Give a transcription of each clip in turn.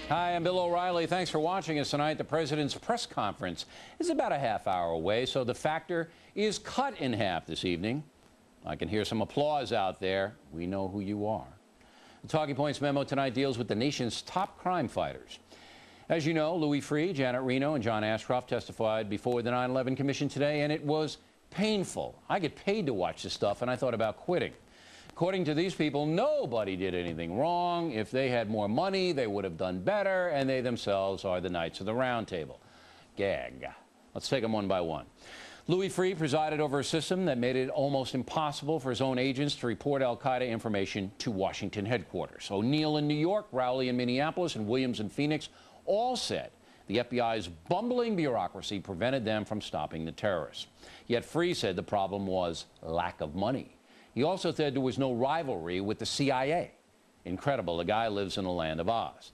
Hi, I'm Bill O'Reilly. Thanks for watching us tonight. The president's press conference is about a half hour away, so the factor is cut in half this evening. I can hear some applause out there. We know who you are. The Talking Points memo tonight deals with the nation's top crime fighters. As you know, Louis Freeh, Janet Reno, and John Ashcroft testified before the 9/11 Commission today, and it was painful. I get paid to watch this stuff, and I thought about quitting. According to these people, nobody did anything wrong. If they had more money, they would have done better, and they themselves are the Knights of the Round Table. Gag. Let's take them one by one. Louis Freeh presided over a system that made it almost impossible for his own agents to report al-Qaeda information to Washington headquarters. O'Neill in New York, Rowley in Minneapolis, and Williams in Phoenix all said the FBI's bumbling bureaucracy prevented them from stopping the terrorists. Yet Freeh said the problem was lack of money. He also said there was no rivalry with the CIA. Incredible, the guy lives in the land of Oz.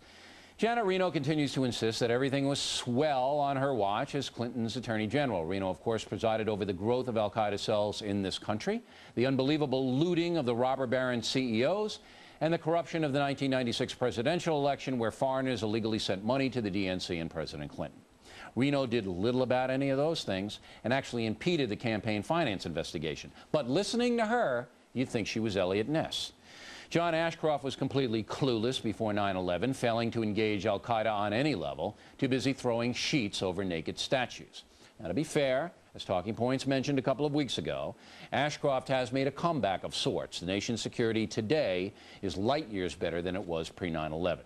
Janet Reno continues to insist that everything was swell on her watch as Clinton's Attorney General. Reno, of course, presided over the growth of al-Qaeda cells in this country, the unbelievable looting of the robber baron CEOs, and the corruption of the 1996 presidential election where foreigners illegally sent money to the DNC and President Clinton. Reno did little about any of those things and actually impeded the campaign finance investigation. But listening to her, you'd think she was Elliot Ness. John Ashcroft was completely clueless before 9/11, failing to engage al-Qaeda on any level, too busy throwing sheets over naked statues. Now, to be fair, as Talking Points mentioned a couple of weeks ago, Ashcroft has made a comeback of sorts. The nation's security today is light years better than it was pre-9/11.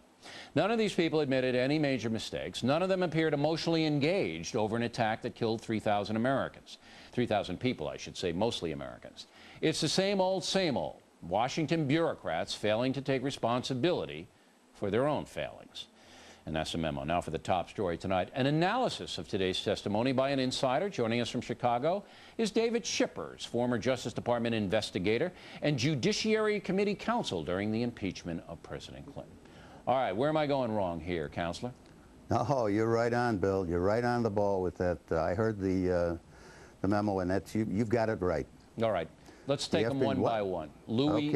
None of these people admitted any major mistakes. None of them appeared emotionally engaged over an attack that killed 3,000 Americans. 3,000 people, I should say, mostly Americans. It's the same old, Washington bureaucrats failing to take responsibility for their own failings. And that's the memo. Now for the top story tonight. An analysis of today's testimony by an insider. Joining us from Chicago is David Schippers, former Justice Department investigator and Judiciary Committee counsel during the impeachment of President Clinton. All right, where am I going wrong here, Counselor? No, you're right on, Bill. You're right on the ball with that. I heard the memo, and that's you've got it right. All right, let's take them one by one. Louis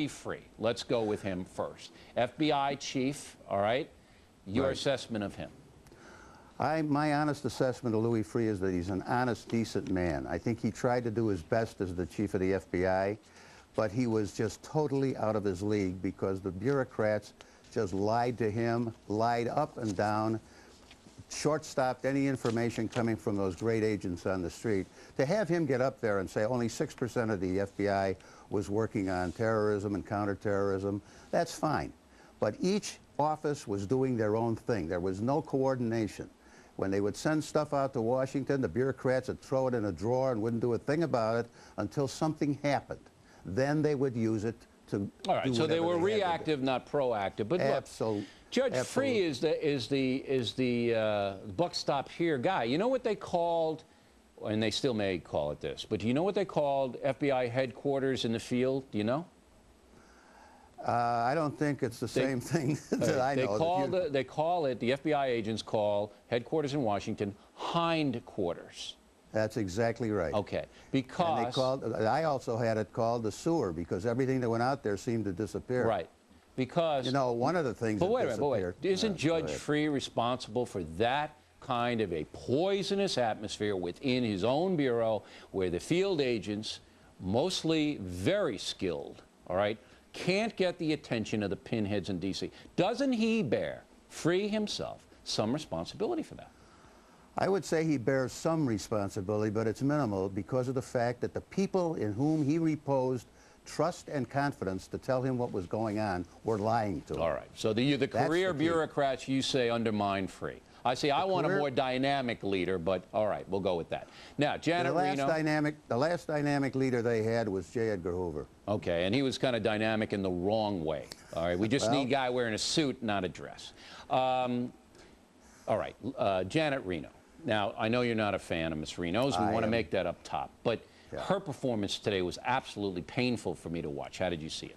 Freeh. Let's go with him first. FBI chief. All right, your assessment of him. My honest assessment of Louis Freeh is that he's an honest, decent man. I think he tried to do his best as the chief of the FBI, but he was just totally out of his league because the bureaucrats just lied to him, lied up and down, short-stopped any information coming from those great agents on the street. To have him get up there and say only 6% of the FBI was working on terrorism and counterterrorism, that's fine. But each office was doing their own thing. There was no coordination. When they would send stuff out to Washington, the bureaucrats would throw it in a drawer and wouldn't do a thing about it until something happened. Then they would use it to all right, so they were reactive, not proactive. But look, Judge Freeh is the buck stop here guy. You know what they called, and they still may call it this, but do you know what they called FBI headquarters in the field? Do you know? I don't think it's the same thing that I know. They call it, the FBI agents call headquarters in Washington hindquarters. That's exactly right. Okay, because I also had it called the sewer because everything that went out there seemed to disappear. Right, because you know one of the things. But wait a minute, isn't Judge Freeh responsible for that kind of a poisonous atmosphere within his own bureau, where the field agents, mostly very skilled, all right, can't get the attention of the pinheads in D.C.? Doesn't he bear, Freeh himself, some responsibility for that? I would say he bears some responsibility, but it's minimal because of the fact that the people in whom he reposed trust and confidence to tell him what was going on were lying to him. All right. So the career bureaucrats, you say, undermine Freeh. I see. I want a more dynamic leader, but all right, we'll go with that. Now, Janet Reno. The last dynamic leader they had was J. Edgar Hoover. Okay, and he was kind of dynamic in the wrong way. All right, we just need a guy wearing a suit, not a dress. All right, Janet Reno. Now, I know you're not a fan of Miss Reno's. We want to make that up top. But her performance today was absolutely painful for me to watch. How did you see it?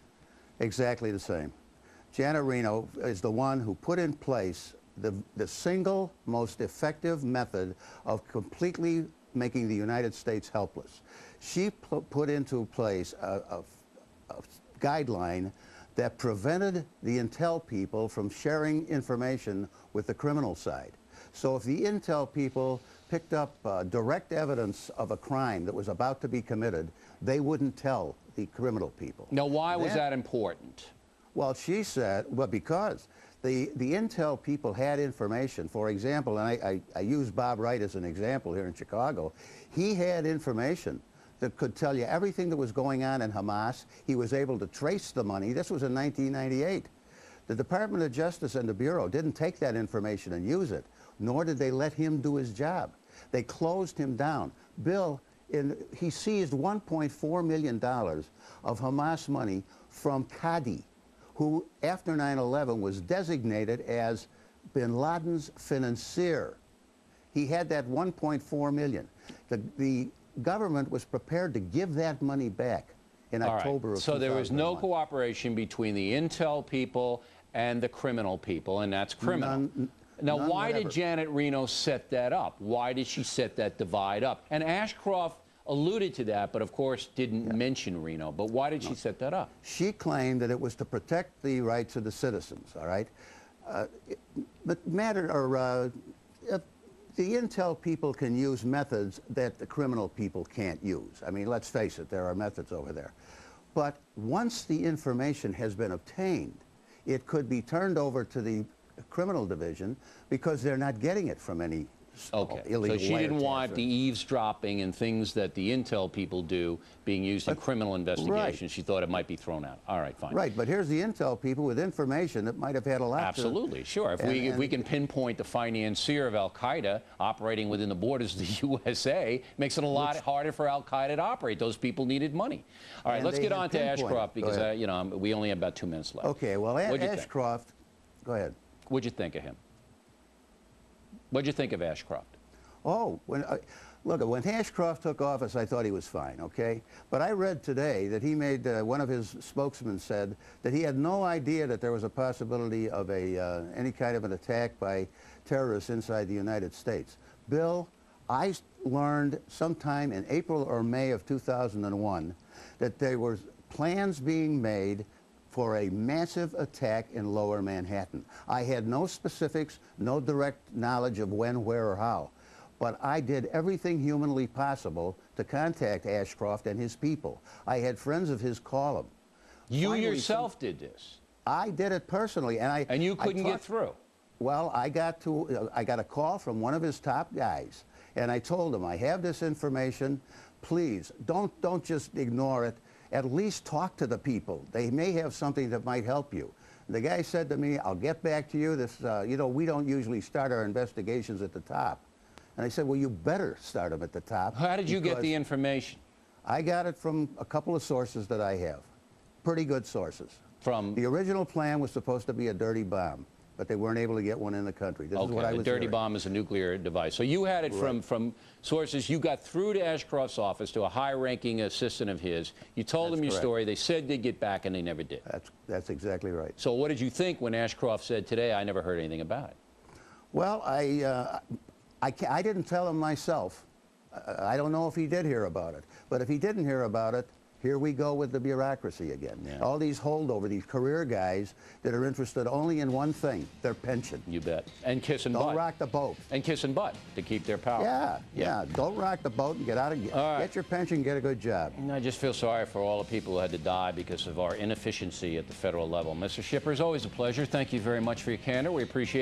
Exactly the same. Janet Reno is the one who put in place the single most effective method of completely making the United States helpless. She put into place a guideline that prevented the intel people from sharing information with the criminal side. So if the intel people picked up direct evidence of a crime that was about to be committed, they wouldn't tell the criminal people. Now, why was that important? Well, she said, well, because the intel people had information. For example, and I use Bob Wright as an example here in Chicago, he had information that could tell you everything that was going on in Hamas. He was able to trace the money. This was in 1998. The Department of Justice and the Bureau didn't take that information and use it, nor did they let him do his job. They closed him down. Bill, he seized $1.4 million of Hamas money from Qadi, who after 9/11 was designated as bin Laden's financier. He had that $1.4 million. The government was prepared to give that money back in October of 2001. So there was no cooperation between the intel people and the criminal people, and that's criminal. Now, why did Janet Reno set that up? Why did she set that divide up? And Ashcroft alluded to that, but of course didn't mention Reno. But why did she set that up? She claimed that it was to protect the rights of the citizens, all right? The intel people can use methods that the criminal people can't use. I mean, let's face it, there are methods over there. But once the information has been obtained, it could be turned over to the criminal division because they're not getting it from any illegal. So she didn't want the eavesdropping and things that the intel people do being used in criminal investigations. Right. She thought it might be thrown out. All right, fine. Right, but here's the intel people with information that might have had a lot Absolutely, sure. If we can pinpoint the financier of Al-Qaeda operating within the borders of the USA, it makes it a lot harder for Al-Qaeda to operate. Those people needed money. All right, let's get on to Ashcroft because you know, we only have about 2 minutes left. Okay, well, Ashcroft, go ahead. What'd you think of him? What'd you think of Ashcroft? Oh, look, when Ashcroft took office, I thought he was fine, okay? But I read today that he made, one of his spokesmen said that he had no idea that there was a possibility of any kind of an attack by terrorists inside the United States. Bill, I learned sometime in April or May of 2001 that there were plans being made for a massive attack in Lower Manhattan. I had no specifics, no direct knowledge of when, where, or how, but I did everything humanly possible to contact Ashcroft and his people. I had friends of his call him. You yourself did this? I did it personally, and you couldn't get through? Well, I got a call from one of his top guys, and I told him, I have this information. Please, don't just ignore it. At least talk to the people. They may have something that might help you. The guy said to me, I'll get back to you. This, you know, we don't usually start our investigations at the top. And I said, well, you better start them at the top. How did you get the information? I got it from a couple of sources that I have. Pretty good sources. From? The original plan was supposed to be a dirty bomb, but they weren't able to get one in the country. This is what I was a dirty bomb is a nuclear device. So you had it from sources. You got through to Ashcroft's office, to a high-ranking assistant of his. You told them your story. They said they'd get back, and they never did. That's exactly right. So what did you think when Ashcroft said today, I never heard anything about it? Well, I didn't tell him myself. I don't know if he did hear about it. But if he didn't hear about it, here we go with the bureaucracy again. Yeah. All these holdover, these career guys that are interested only in one thing, their pension. You bet. And kissing butt. Don't rock the boat. And kissing butt to keep their power. Yeah. Don't rock the boat and get out of get your pension, get a good job. I just feel sorry for all the people who had to die because of our inefficiency at the federal level. Mr. Schippers, always a pleasure. Thank you very much for your candor. We appreciate it.